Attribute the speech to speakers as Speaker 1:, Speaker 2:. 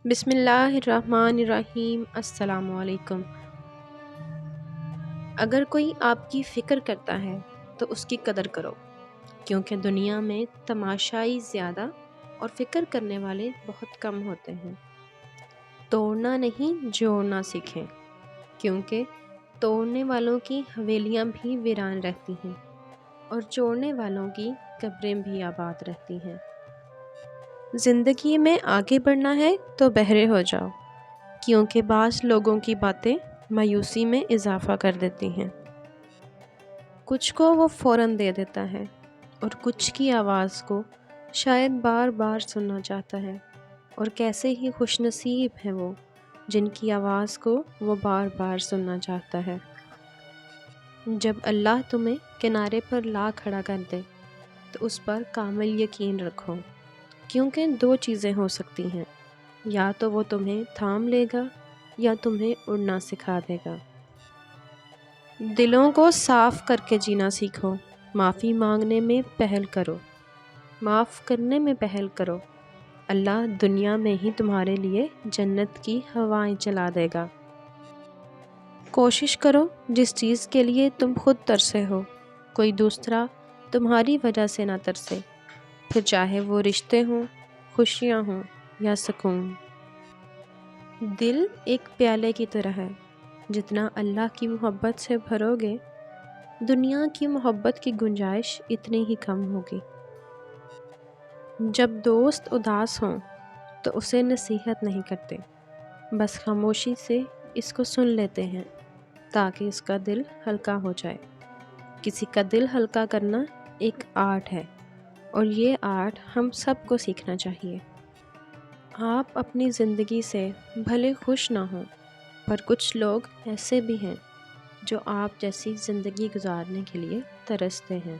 Speaker 1: بسم اللہ الرحمن الرحیم۔ السلام علیکم۔ اگر کوئی آپ کی فکر کرتا ہے تو اس کی قدر کرو، کیونکہ دنیا میں تماشائی زیادہ اور فکر کرنے والے بہت کم ہوتے ہیں۔ توڑنا نہیں جوڑنا سیکھیں، کیونکہ توڑنے والوں کی حویلیاں بھی ویران رہتی ہیں اور جوڑنے والوں کی قبریں بھی آباد رہتی ہیں۔ زندگی میں آگے بڑھنا ہے تو بہرے ہو جاؤ، کیونکہ بعض لوگوں کی باتیں مایوسی میں اضافہ کر دیتی ہیں۔ کچھ کو وہ فوراً دے دیتا ہے اور کچھ کی آواز کو شاید بار بار سننا چاہتا ہے، اور کیسے ہی خوش نصیب ہیں وہ جن کی آواز کو وہ بار بار سننا چاہتا ہے۔ جب اللہ تمہیں کنارے پر لا کھڑا کر دے تو اس پر کامل یقین رکھو، کیونکہ دو چیزیں ہو سکتی ہیں، یا تو وہ تمہیں تھام لے گا یا تمہیں اڑنا سکھا دے گا۔ دلوں کو صاف کر کے جینا سیکھو، معافی مانگنے میں پہل کرو، معاف کرنے میں پہل کرو۔ اللہ دنیا میں ہی تمہارے لیے جنت کی ہوائیں چلا دے گا۔ کوشش کرو جس چیز کے لیے تم خود ترسے ہو کوئی دوسرا تمہاری وجہ سے نہ ترسے، پھر چاہے وہ رشتے ہوں، خوشیاں ہوں یا سکون۔ دل ایک پیالے کی طرح ہے، جتنا اللہ کی محبت سے بھرو گے، دنیا کی محبت کی گنجائش اتنی ہی کم ہوگی۔ جب دوست اداس ہوں تو اسے نصیحت نہیں کرتے، بس خاموشی سے اس کو سن لیتے ہیں تاکہ اس کا دل ہلکا ہو جائے۔ کسی کا دل ہلکا کرنا ایک آرٹ ہے، اور یہ آرٹ ہم سب کو سیکھنا چاہیے۔ آپ اپنی زندگی سے بھلے خوش نہ ہوں، پر کچھ لوگ ایسے بھی ہیں جو آپ جیسی زندگی گزارنے کے لیے ترستے ہیں۔